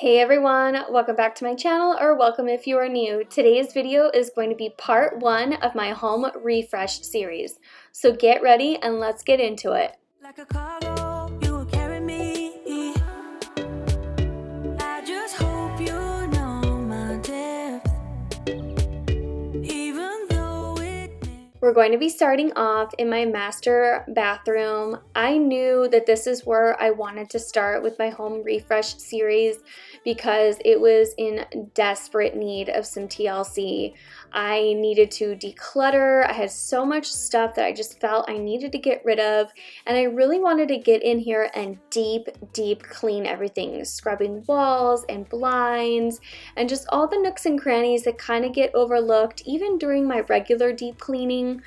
Hey everyone, welcome back to my channel, or welcome if you are new. Today's video is going to be part 1 of my home refresh series. So get ready and let's get into it. Like a cargo, you will carry me. I just hope you know my depth. Even though we're going to be starting off in my master bathroom. I knew that this is where I wanted to start with my home refresh series because it was in desperate need of some TLC. I needed to declutter. I had so much stuff that I just felt I needed to get rid of, and I really wanted to get in here and deep clean everything, scrubbing walls and blinds and just all the nooks and crannies that kind of get overlooked even during my regular deep cleaning.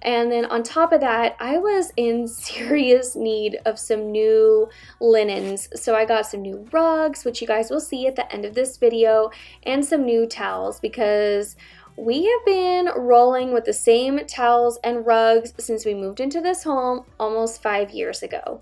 And then on top of that, I was in serious need of some new linens. So I got some new rugs, which you guys will see at the end of this video, and some new towels because we have been rolling with the same towels and rugs since we moved into this home almost 5 years ago.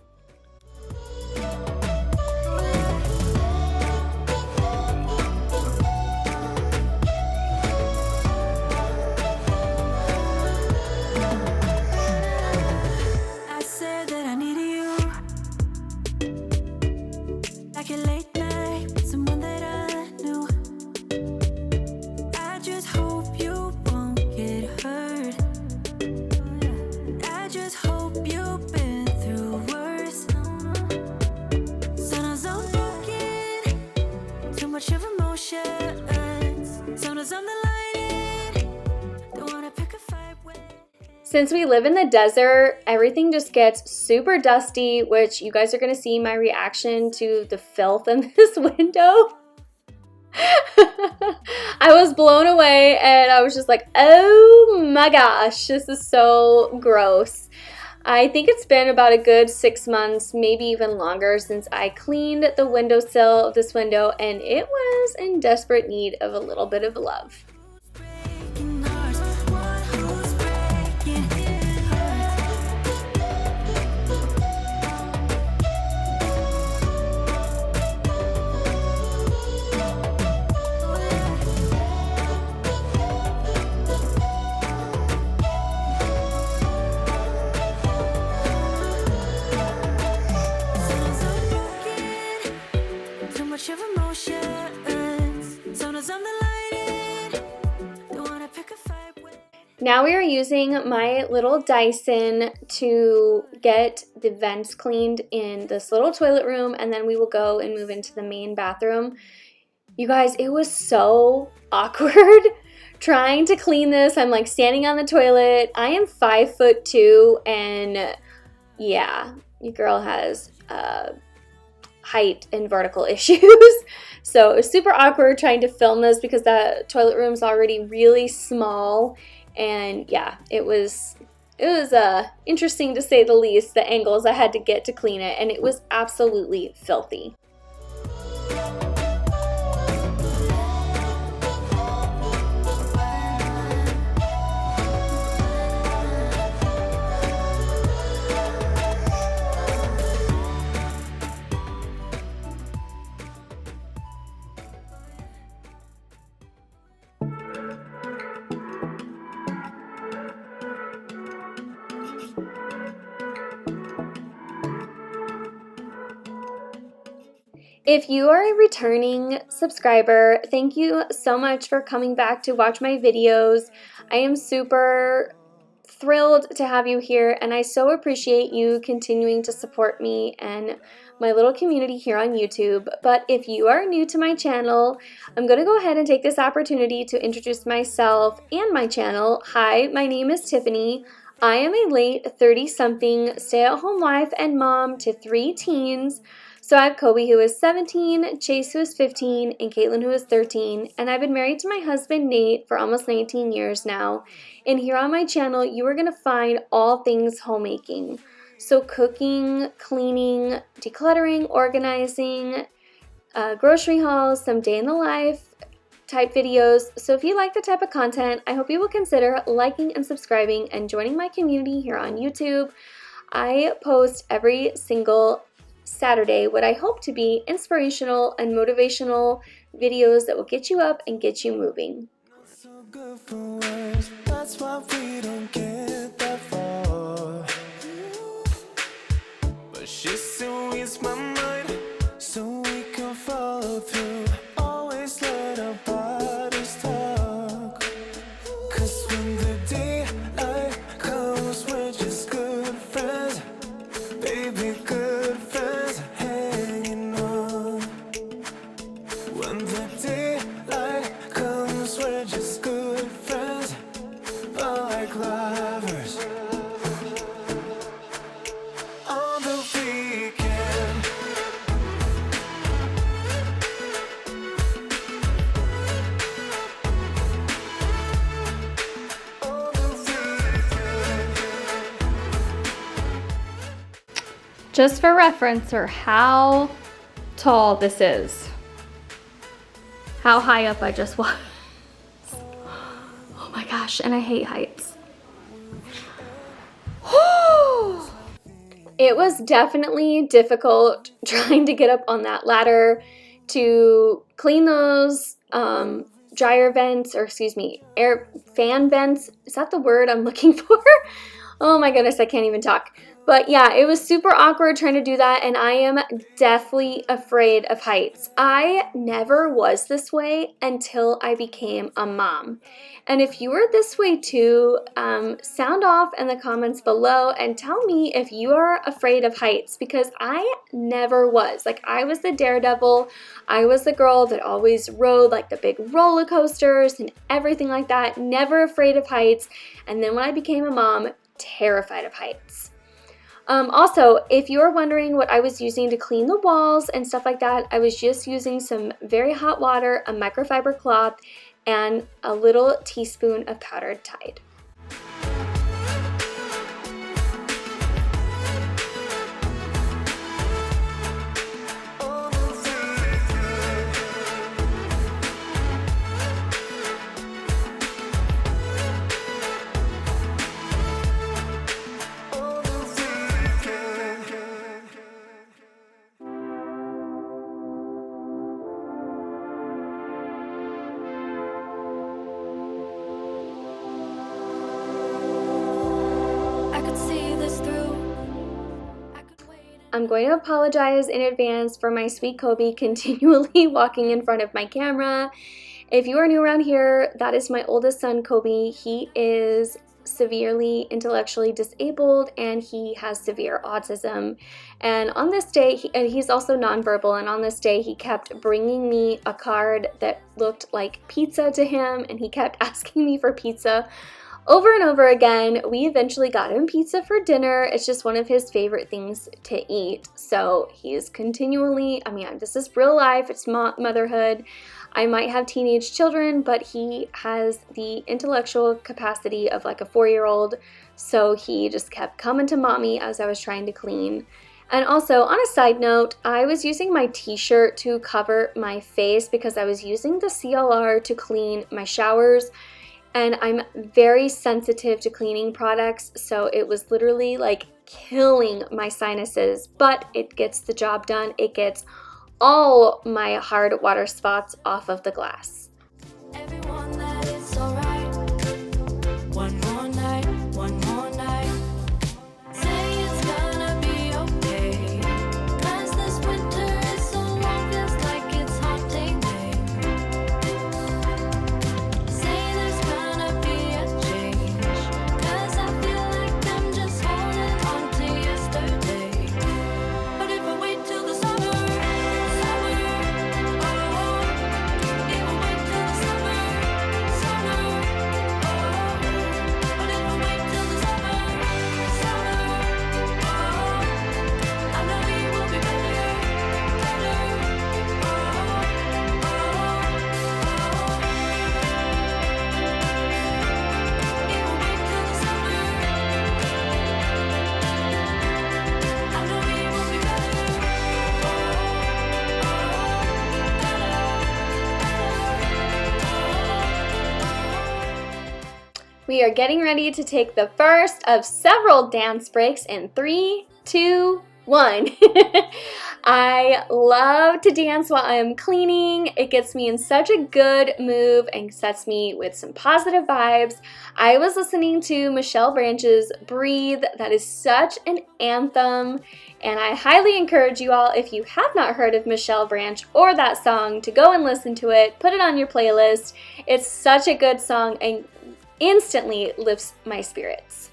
Since we live in the desert, everything just gets super dusty, which you guys are going to see my reaction to the filth in this window. I was blown away and I was just like, oh my gosh, this is so gross. I think it's been about a good 6 months, maybe even longer, since I cleaned the windowsill of this window, and it was in desperate need of a little bit of love. Now we are using my little Dyson to get the vents cleaned in this little toilet room, and then we will go and move into the main bathroom. You guys, it was so awkward trying to clean this. I'm like standing on the toilet. I am 5'2", and yeah, your girl has height and vertical issues. So it was super awkward trying to film this because the toilet room's already really small. And yeah, it was interesting to say the least, the angles I had to get to clean it, and it was absolutely filthy. If you are a returning subscriber, thank you so much for coming back to watch my videos. I am super thrilled to have you here, and I so appreciate you continuing to support me and my little community here on YouTube. But if you are new to my channel, I'm going to go ahead and take this opportunity to introduce myself and my channel. Hi, my name is Tiffany. I am a late 30-something stay-at-home wife and mom to 3 teens. So I have Coby, who is 17, Chase, who is 15, and Caitlyn, who is 13, and I've been married to my husband, Nate, for almost 19 years now. And here on my channel, you are going to find all things homemaking. So cooking, cleaning, decluttering, organizing, grocery hauls, some day in the life type videos. So if you like the type of content, I hope you will consider liking and subscribing and joining my community here on YouTube. I post every single Saturday what I hope to be inspirational and motivational videos that will get you up and get you moving. So good for words, that's why we don't get that far. But she still reads my mind, so we can follow through. Always let our bodies talk. 'Cause when the daylight comes, we're just good friends. Baby, good friends hanging on. When the daylight comes, we're just good friends, but like lovers on the weekend. On the weekend. Just for reference, or how tall this is. How high up I just was. Oh my gosh, and I hate heights. It was definitely difficult trying to get up on that ladder to clean those dryer vents, or excuse me, air fan vents. Is that the word I'm looking for? Oh my goodness, I can't even talk. But yeah, it was super awkward trying to do that, and I am deathly afraid of heights. I never was this way until I became a mom. And if you are this way too, sound off in the comments below and tell me if you are afraid of heights, because I never was. Like, I was the daredevil. I was the girl that always rode like the big roller coasters and everything like that, never afraid of heights. And then when I became a mom, terrified of heights. Also, if you're wondering what I was using to clean the walls and stuff like that, I was just using some very hot water, a microfiber cloth, and a little teaspoon of powdered Tide. I'm going to apologize in advance for my sweet Coby continually walking in front of my camera. If you are new around here, that is my oldest son, Coby. He is severely intellectually disabled and he has severe autism. And on this day, he's also nonverbal, and on this day he kept bringing me a card that looked like pizza to him, and he kept asking me for pizza over and over again. We eventually got him pizza for dinner. It's just one of his favorite things to eat. So he's continually, I mean, this is real life, it's motherhood. I might have teenage children, but he has the intellectual capacity of like a 4-year-old. So he just kept coming to mommy as I was trying to clean. And also, on a side note, I was using my t-shirt to cover my face because I was using the CLR to clean my showers. And I'm very sensitive to cleaning products, so it was literally like killing my sinuses, but it gets the job done. It gets all my hard water spots off of the glass. Everyone, that it's alright. One more night, one more night. Say it's gonna be okay. 'Cause this winter is so long, feels like it's haunting me. Say there's gonna be a change. 'Cause I feel like I'm just holding on to yesterday. But if I wait till the summer, We are getting ready to take the first of several dance breaks in 3, 2, One, I love to dance while I am cleaning. It gets me in such a good mood and sets me with some positive vibes. I was listening to Michelle Branch's Breathe. That is such an anthem, and I highly encourage you all, if you have not heard of Michelle Branch or that song, to go and listen to it. Put it on your playlist. It's such a good song and instantly lifts my spirits.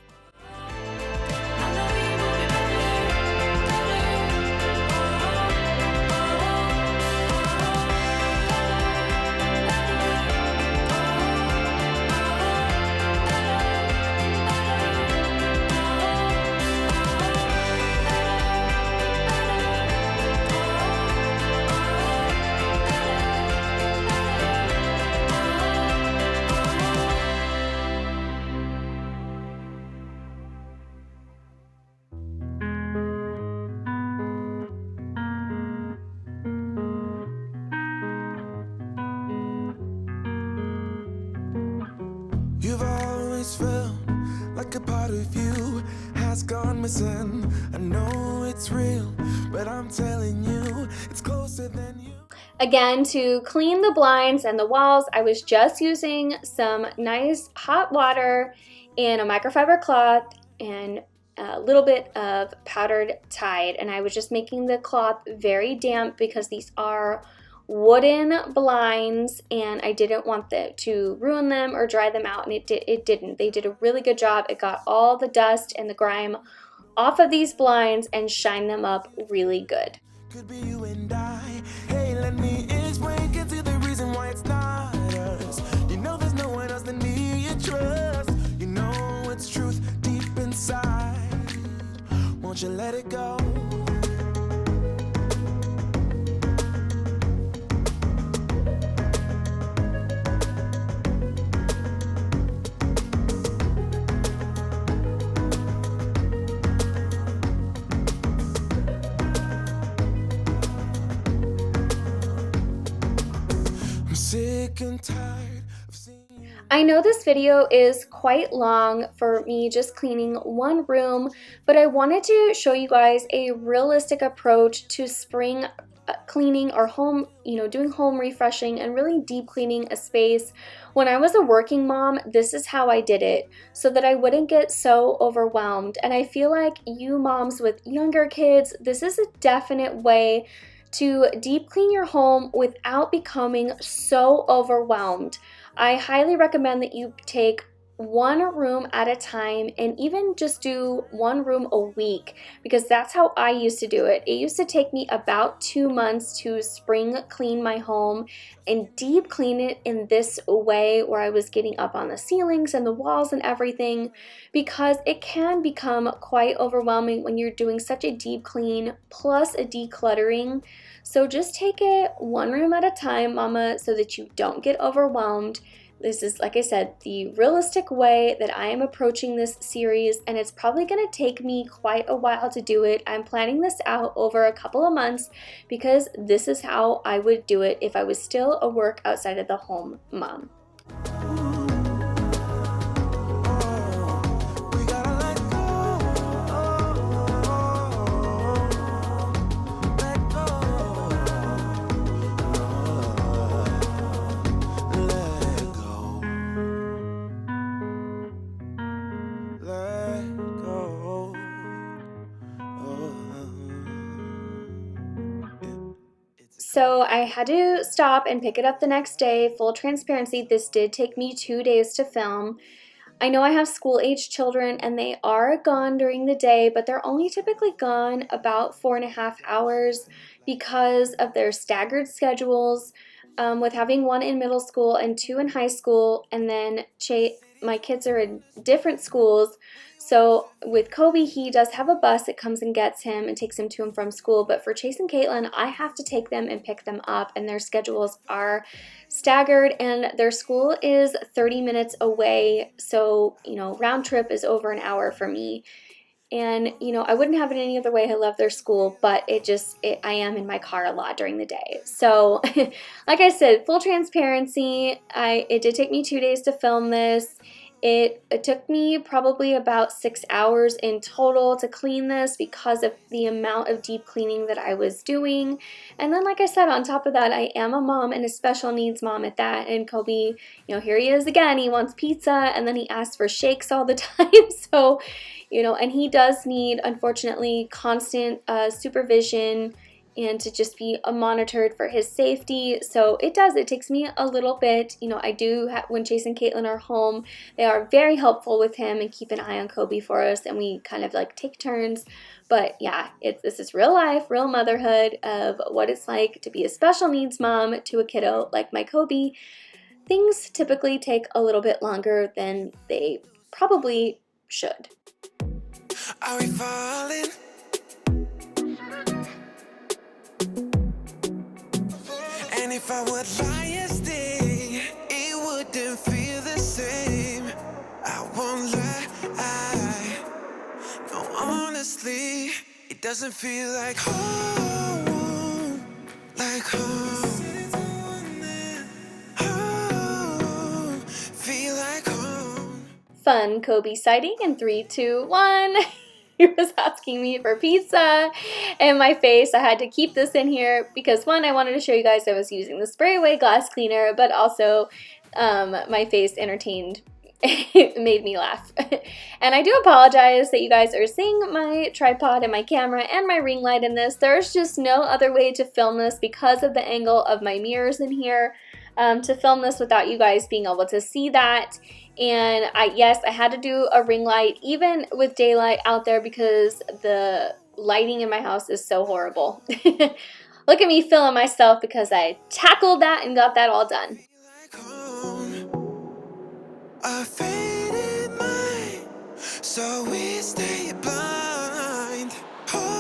You've always felt like a part of you has gone missing. I know it's real, but I'm telling you, it's closer than you. Again, to clean the blinds and the walls, I was just using some nice hot water and a microfiber cloth and a little bit of powdered Tide, and I was just making the cloth very damp because these are wooden blinds and I didn't want to ruin them or dry them out, and it didn't. They did a really good job. It got all the dust and the grime off of these blinds and shined them up really good. Could be you and I. Hey, let me explain. Get to the reason why it's not us. You know there's no one else than me you trust. You know it's truth deep inside. Won't you let it go? I'm sick and tired of seeing you. I know this video is quite long for me just cleaning one room, but I wanted to show you guys a realistic approach to spring cleaning or home, doing home refreshing and really deep cleaning a space. When I was a working mom, this is how I did it so that I wouldn't get so overwhelmed. And I feel like you moms with younger kids, this is a definite way to deep clean your home without becoming so overwhelmed. I highly recommend that you take one room at a time and even just do one room a week, because that's how I used to do it. It used to take me about 2 months to spring clean my home and deep clean it in this way where I was getting up on the ceilings and the walls and everything, because it can become quite overwhelming when you're doing such a deep clean plus a decluttering. So just take it one room at a time, mama, so that you don't get overwhelmed. This is, like I said, the realistic way that I am approaching this series, and it's probably going to take me quite a while to do it. I'm planning this out over a couple of months because this is how I would do it if I was still a work outside of the home mom. We gotta let go. Let go. Let go. Let go. So I had to stop and pick it up the next day. Full transparency, this did take me 2 days to film. I know I have school-age children and they are gone during the day, but they're only typically gone about 4.5 hours because of their staggered schedules, with having one in middle school and 2 in high school, and then my kids are in different schools. So with Coby, he does have a bus that comes and gets him and takes him to and from school, but for Chase and Caitlyn, I have to take them and pick them up, and their schedules are staggered, and their school is 30 minutes away, so, round trip is over an hour for me. And, I wouldn't have it any other way. I love their school, but I am in my car a lot during the day. So, like I said, full transparency, it did take me 2 days to film this. It took me probably about 6 hours in total to clean this because of the amount of deep cleaning that I was doing. And then, like I said, on top of that, I am a mom and a special needs mom at that. And Coby, here he is again. He wants pizza and then he asks for shakes all the time. So, and he does need, unfortunately, constant supervision and to just be monitored for his safety. So it takes me a little bit. I do when Chase and Caitlyn are home, they are very helpful with him and keep an eye on Coby for us, and we kind of like take turns. But yeah, this is real life, real motherhood of what it's like to be a special needs mom to a kiddo like my Coby. Things typically take a little bit longer than they probably should. Are we falling? And if I would lie and stay, it wouldn't feel the same. I won't lie. No, honestly, it doesn't feel like home. Like home. Feel like home. Fun Coby sighting in 3, 2, 1. He was asking me for pizza and my face. I had to keep this in here because, one, I wanted to show you guys I was using the spray away glass cleaner, but also my face entertained. It made me laugh. And I do apologize that you guys are seeing my tripod and my camera and my ring light in this. There's just no other way to film this because of the angle of my mirrors in here, to film this without you guys being able to see that. And yes, I had to do a ring light even with daylight out there because the lighting in my house is so horrible. Look at me feeling myself because I tackled that and got that all done. A faded mind, so we stay blind. Oh.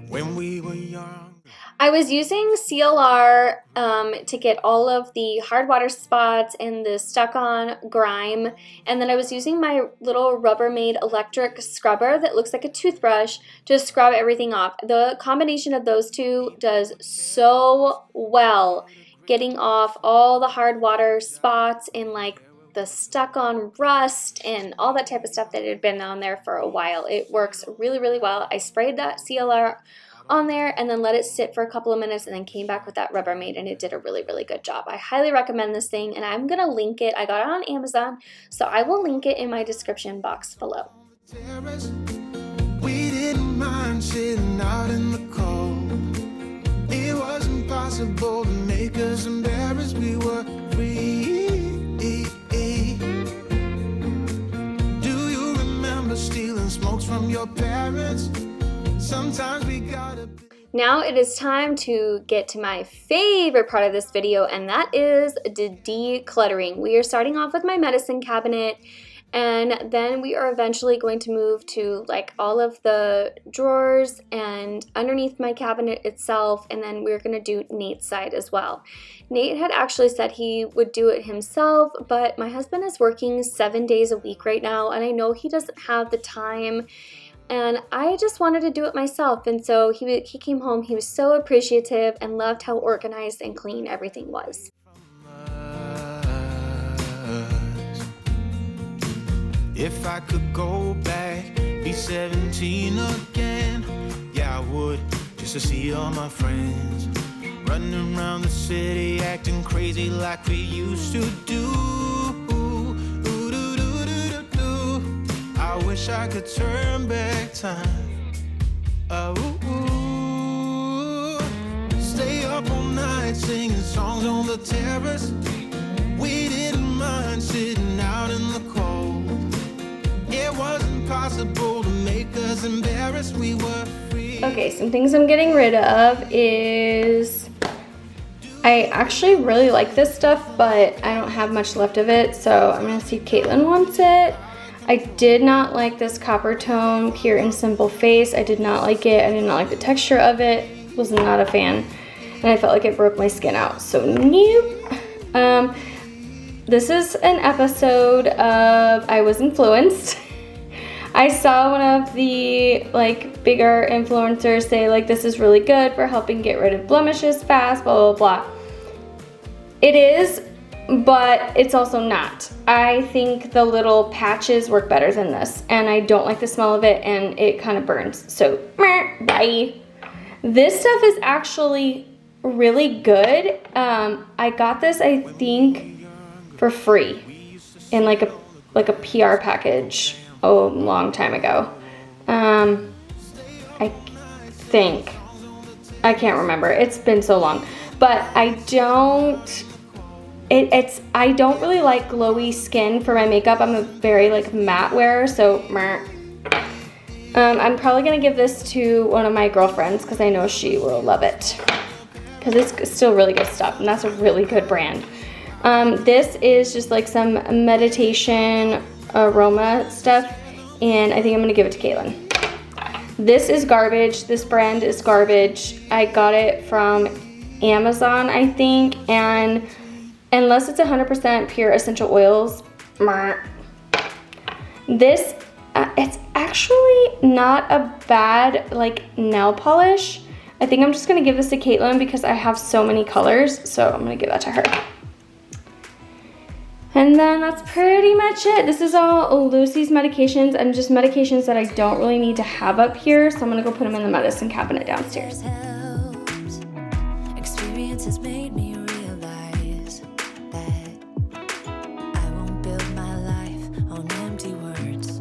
When we were young, I was using CLR to get all of the hard water spots and the stuck on grime, and then I was using my little Rubbermaid electric scrubber that looks like a toothbrush to scrub everything off. The combination of those two does so well getting off all the hard water spots and like the stuck on rust and all that type of stuff that had been on there for a while. It works really, really well. I sprayed that CLR on there and then let it sit for a couple of minutes and then came back with that Rubbermaid, and it did a really, really good job. I highly recommend this thing, and I'm gonna link it. I got it on Amazon, so I will link it in my description box below. we didn't mind sitting out in the cold. It wasn't possible to make us embarrassed. We were free. Do you remember stealing smokes from your parents? Sometimes we gotta. Now it is time to get to my favorite part of this video, and that is the decluttering. We are starting off with my medicine cabinet, and then we are eventually going to move to like all of the drawers and underneath my cabinet itself, and then we're going to do Nate's side as well. Nate had actually said he would do it himself, but my husband is working 7 days a week right now, and I know he doesn't have the time. And I just wanted to do it myself, and so he came home. He was so appreciative and loved how organized and clean everything was. If I could go back, be 17 again, yeah, I would, just to see all my friends running around the city, acting crazy like we used to do. I wish I could turn back time. Stay up all night singing songs on the terrace. We didn't mind sitting out in the cold. It wasn't possible to make us embarrassed. We were free. Okay, some things I'm getting rid of is I actually really like this stuff, but I don't have much left of it, so I'm gonna see if Caitlyn wants it. I did not like this copper tone Pure and Simple Face. I did not like it. I did not like the texture of it. Was not a fan. And I felt like it broke my skin out, so nope. This is an episode of I Was Influenced. I saw one of the like bigger influencers say like this is really good for helping get rid of blemishes fast, blah, blah, blah. It is, but it's also not. I think the little patches work better than this, and I don't like the smell of it, and it kind of burns, so bye. This stuff is actually really good. I got this, I think, for free in like a PR package a long time ago. I think. I can't remember. It's been so long. But I don't really like glowy skin for my makeup. I'm a very like matte wearer, so I'm probably gonna give this to one of my girlfriends because I know she will love it. Because it's still really good stuff, and that's a really good brand. This is just like some meditation aroma stuff, and I think I'm gonna give it to Caitlyn. This is garbage. This brand is garbage. I got it from Amazon, I think, and unless it's 100% pure essential oils, this, it's actually not a bad like nail polish. I think I'm just gonna give this to Caitlyn because I have so many colors, so I'm gonna give that to her. And then that's pretty much it. This is all Lucy's medications and just medications that I don't really need to have up here, so I'm gonna go put them in the medicine cabinet downstairs. Experience has made me realize that I won't build my life on empty words.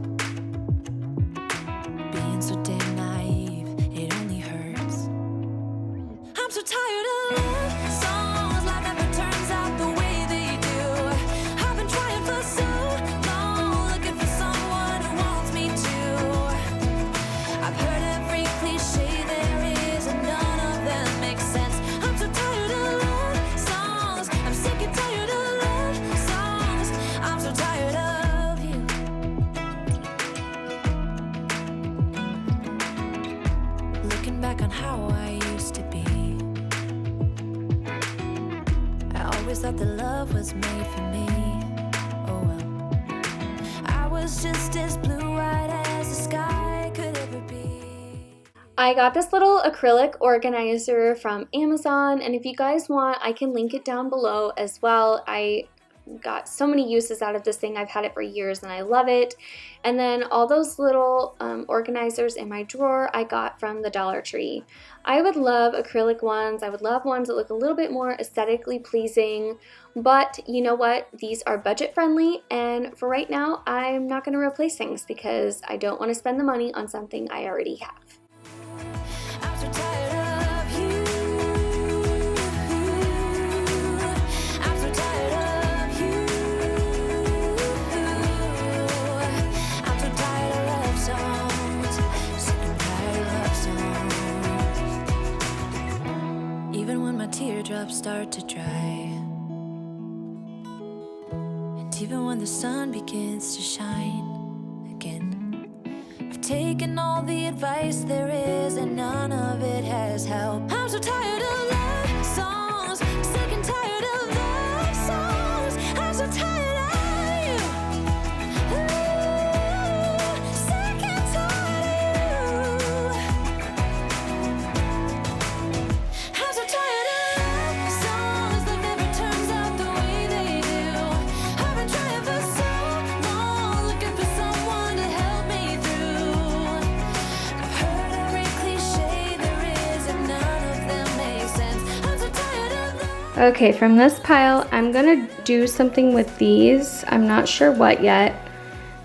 Being so damn naive, it only hurts. I'm so tired of love songs, life never turns out the way they do. I've been trying for so long, looking for someone who wants me to. I've heard every cliche there is, and none of them make sense. I'm so tired of love songs. I'm sick and tired of love songs. I'm so tired of you. Looking back on how I used to be, I always thought that love was made for me. Oh well, I was just as blue-eyed as the sky could ever be. I got this little acrylic organizer from Amazon, and if you guys want, I can link it down below as well. I got so many uses out of this thing. I've had it for years and I love it. And then all those little organizers in my drawer I got from the Dollar Tree. I would love acrylic ones. I would love ones that look a little bit more aesthetically pleasing, but you know what? These are budget friendly, and for right now, I'm not going to replace things because I don't want to spend the money on something I already have. I'm so tired of you. I'm so tired of you. I'm so tired of love songs. Sick and tired of love songs. Even when my teardrops start to dry, and even when the sun begins to shine again, I've taken all the advice there is, and none of it has helped. I'm so tired of love songs, sick and tired of love songs. I'm so tired of you. Ooh, sick and tired of you. I'm so tired of love songs that never turns out the way they do. I've been trying for so long, looking for someone to help me through. I've heard every cliche there is, and none of them make sense. I'm so tired of love. Okay, from this pile, I'm gonna do something with these. I'm not sure what yet,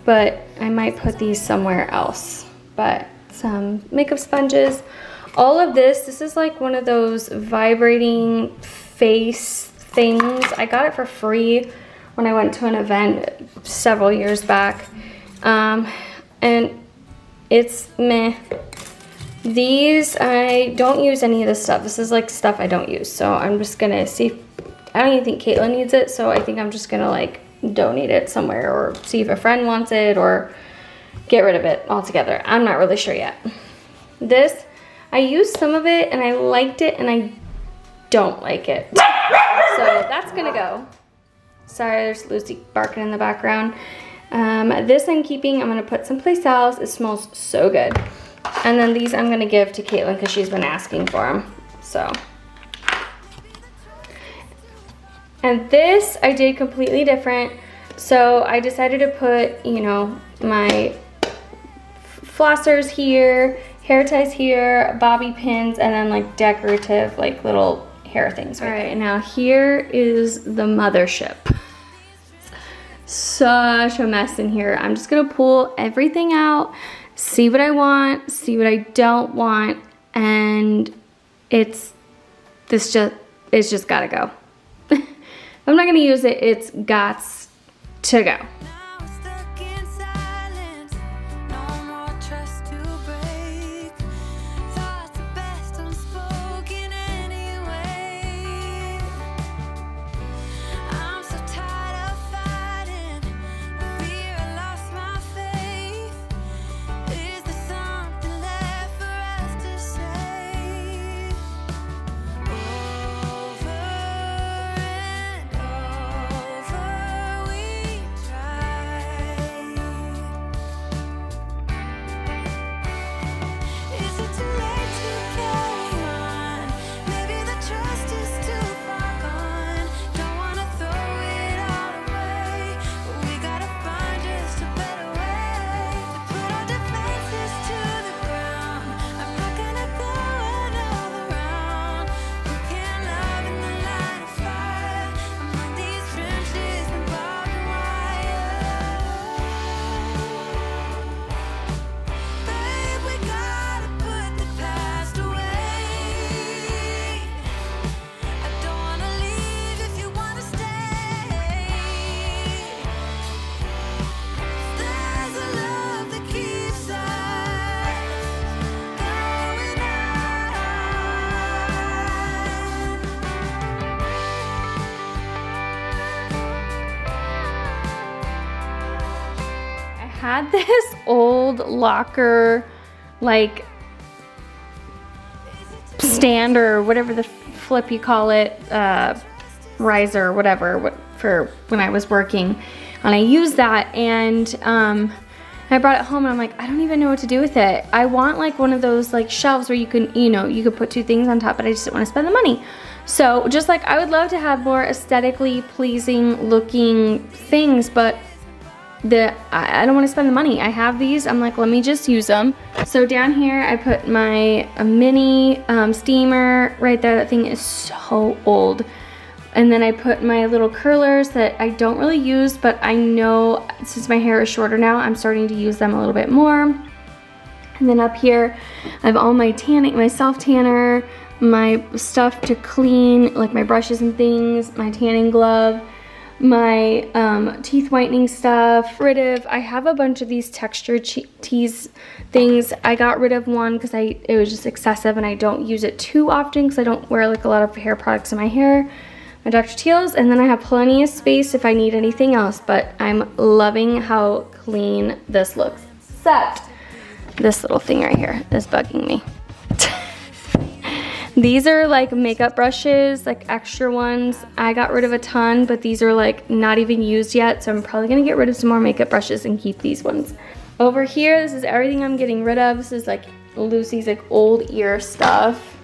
but I might put these somewhere else. But some makeup sponges. All of this is like one of those vibrating face things. I got it for free when I went to an event several years back. And it's meh. These, I don't use any of this stuff. This is like stuff I don't use. So I'm just gonna see if, I don't even think Caitlyn needs it. So I think I'm just gonna like donate it somewhere or see if a friend wants it or get rid of it altogether. I'm not really sure yet. This, I used some of it and I liked it and I don't like it. So that's gonna go. Sorry, there's Lucy barking in the background. This I'm keeping. I'm gonna put someplace else. It smells so good. And then these I'm gonna give to Caitlyn because she's been asking for them. So. And this I did completely different. So I decided to put, you know, my flossers here, hair ties here, bobby pins, and then like decorative like little hair things. All right, now here is the mothership. Such a mess in here. I'm just gonna pull everything out, see what I want, see what I don't want, and it's just gotta go. I'm not gonna use it, it's gots to go. Had this old locker like stand or whatever the flip you call it, riser, whatever, for when I was working, and I used that, and I brought it home and I'm like, I don't even know what to do with it. I want like one of those like shelves where you can, you know, you could put two things on top, but I just didn't want to spend the money. So just like I would love to have more aesthetically pleasing looking things, but I don't want to spend the money. I have these. I'm like, let me just use them. So down here, I put my mini steamer right there. That thing is so old. And then I put my little curlers that I don't really use, but I know since my hair is shorter now, I'm starting to use them a little bit more. And then up here, I have all my tanning, my self tanner, my stuff to clean, like my brushes and things, my tanning glove, my teeth whitening stuff. I have a bunch of these texture teas things. I got rid of one because it was just excessive and I don't use it too often because I don't wear like a lot of hair products in my hair. My Dr. Teal's, and then I have plenty of space if I need anything else, but I'm loving how clean this looks. Except this little thing right here is bugging me. These are like makeup brushes, like extra ones. I got rid of a ton, but these are like not even used yet, so I'm probably gonna get rid of some more makeup brushes and keep these ones. Over here, this is everything I'm getting rid of. This is like Lucy's like old ear stuff.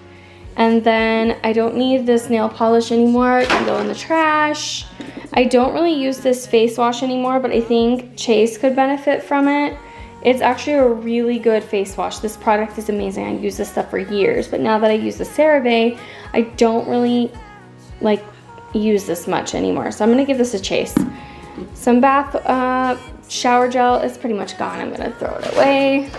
And then I don't need this nail polish anymore. It can go in the trash. I don't really use this face wash anymore, but I think Chase could benefit from it. It's actually a really good face wash. This product is amazing. I use this stuff for years, but now that I use the CeraVe, I don't really like use this much anymore. So I'm gonna give this a Chase. Some bath shower gel is pretty much gone. I'm gonna throw it away.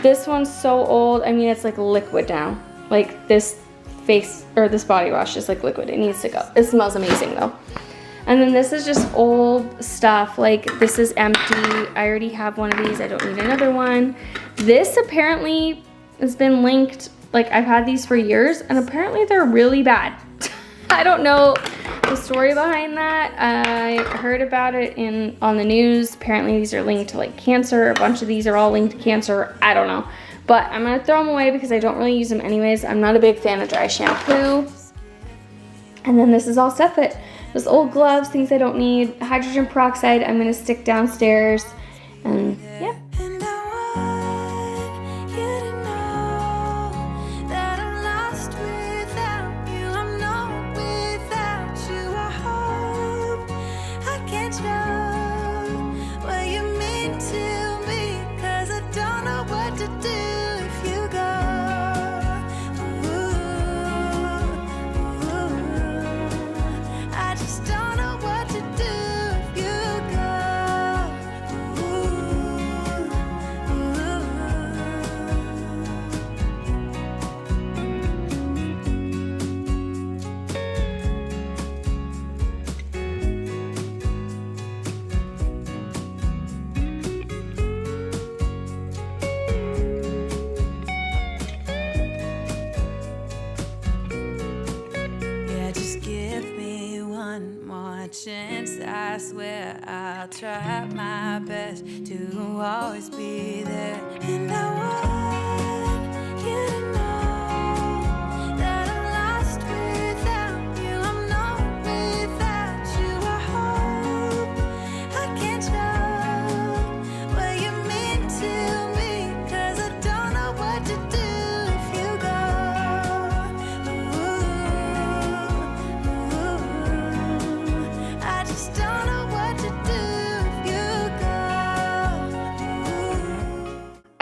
This one's so old. I mean, it's like liquid now. Like this this body wash is like liquid. It needs to go. It smells amazing though. And then this is just old stuff. Like this is empty. I already have one of these. I don't need another one. This apparently has been linked, like I've had these for years, and apparently they're really bad. I don't know the story behind that. I heard about it on the news. Apparently these are linked to like cancer. A bunch of these are all linked to cancer. I don't know. But I'm gonna throw them away because I don't really use them anyways. I'm not a big fan of dry shampoo. And then this is all stuff that, those old gloves, things I don't need. Hydrogen peroxide, I'm gonna stick downstairs. And yeah. And I want you to know that I'm lost without you. I'm not without you. I hope I can show what you mean to me, 'cause I don't know what to do if you go. I just don't know what to do if you go. Yeah, just give me one more chance. I swear I'll try my best to always be there. And I want you to know that I'm lost without you. I'm not without you. I hope I can show what you mean to me, 'cause I don't know what to do if you go. I just don't know what to do if you go.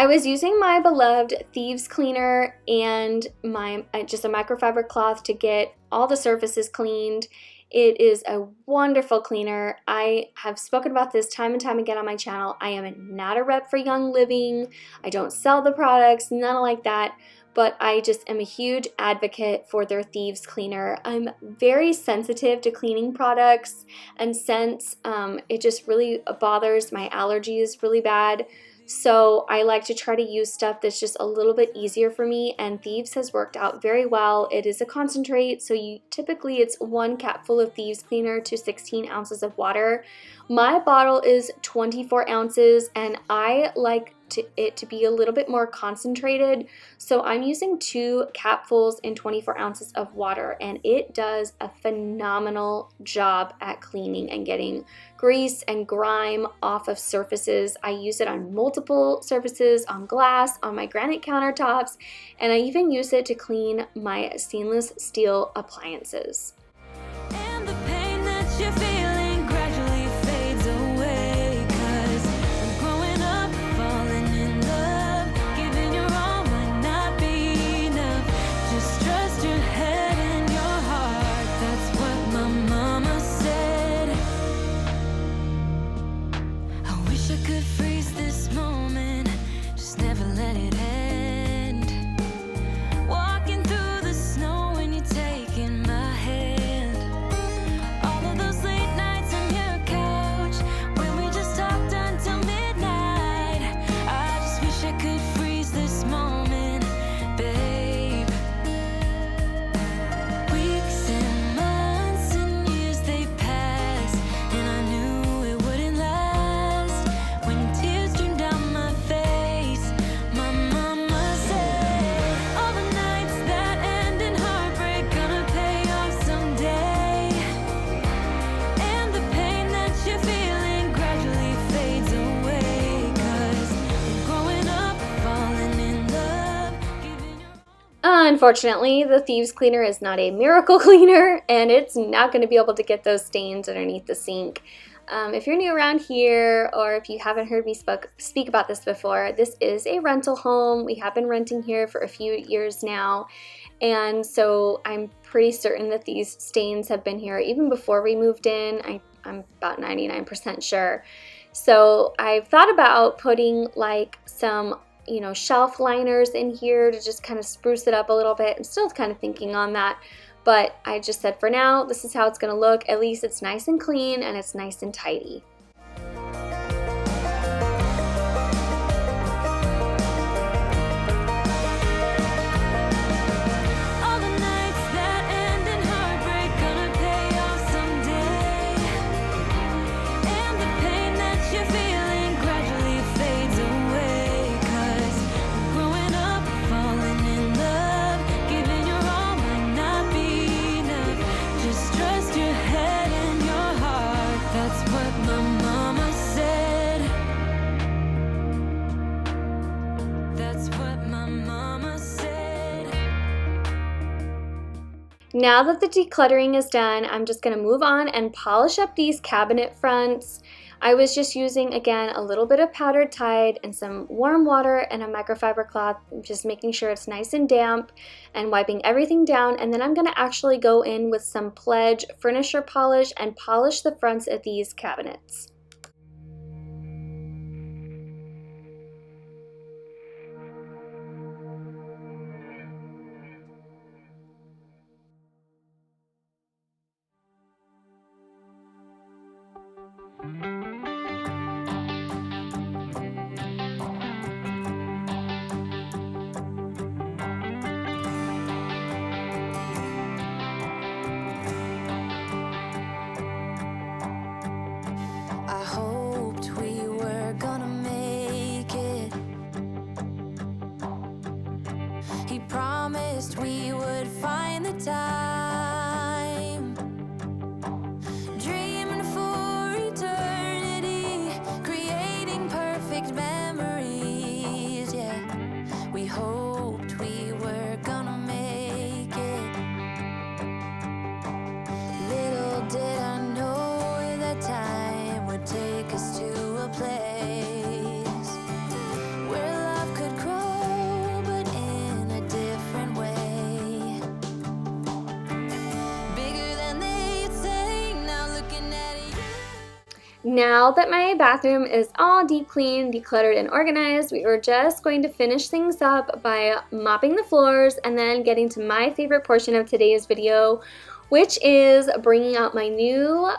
I was using my beloved Thieves Cleaner and my just a microfiber cloth to get all the surfaces cleaned. It is a wonderful cleaner. I have spoken about this time and time again on my channel. I am not a rep for Young Living. I don't sell the products, none like that, but I just am a huge advocate for their Thieves Cleaner. I'm very sensitive to cleaning products and scents. It just really bothers my allergies really bad. So I like to try to use stuff that's just a little bit easier for me, and Thieves has worked out very well. It is a concentrate, so typically it's 1 capful of Thieves Cleaner to 16 ounces of water. My bottle is 24 ounces, and I like it to be a little bit more concentrated, so I'm using 2 capfuls and 24 ounces of water, and it does a phenomenal job at cleaning and getting grease and grime off of surfaces. I use it on multiple surfaces, on glass, on my granite countertops, and I even use it to clean my stainless steel appliances. And the pain that you're feeling gradually fades away, 'cause I'm growing up, falling in love, giving your all might not be enough. Just trust your head and your heart, that's what my mama said. I wish I could freeze this moment, just never let it end. Walking through the snow when you're taking my hand. All of those late nights on your couch when we just talked until midnight. I just wish I could freeze this moment, babe. Weeks and months and years they pass, and I knew it wouldn't last. When tears streamed down my face, my mama said, all the nights that end in heartbreak gonna pay off someday. And the pain that you're feeling gradually fades away, 'cause we're growing up, falling in love, giving your Unfortunately, the Thieves Cleaner is not a miracle cleaner, and it's not going to be able to get those stains underneath the sink. If you're new around here, or if you haven't heard me speak about this before, this is a rental home. We have been renting here for a few years now, and so I'm pretty certain that these stains have been here even before we moved in. I'm about 99% sure. So I've thought about putting like some shelf liners in here to just kind of spruce it up a little bit. I'm still kind of thinking on that, but I just said for now, this is how it's going to look. At least it's nice and clean and it's nice and tidy. Now that the decluttering is done, I'm just going to move on and polish up these cabinet fronts. I was just using, again, a little bit of powdered Tide and some warm water and a microfiber cloth, just making sure it's nice and damp and wiping everything down. And then I'm going to actually go in with some Pledge Furniture Polish and polish the fronts of these cabinets. I hoped we were gonna make it. He promised we would find the time, dreaming for eternity, creating perfect memories. Yeah, we hoped we were gonna make it. Little did I know that time would take us to a place where love could grow, but in a different way. Bigger than they'd say, now looking at you. Now that my bathroom is all deep cleaned, decluttered, and organized, we are just going to finish things up by mopping the floors and then getting to my favorite portion of today's video, which is bringing out my new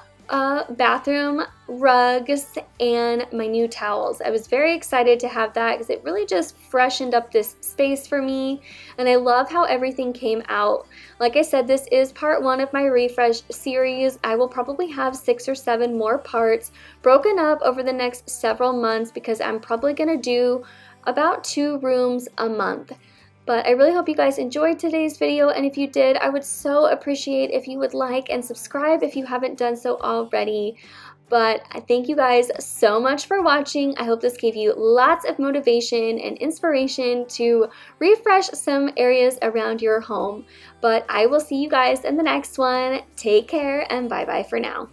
bathroom rugs and my new towels. I was very excited to have that because it really just freshened up this space for me, and I love how everything came out. Like I said, this is part 1 of my refresh series. I will probably have 6 or 7 more parts broken up over the next several months because I'm probably going to do about 2 rooms a month. But I really hope you guys enjoyed today's video, and if you did, I would so appreciate if you would like and subscribe if you haven't done so already. But I thank you guys so much for watching. I hope this gave you lots of motivation and inspiration to refresh some areas around your home. But I will see you guys in the next one. Take care and bye-bye for now.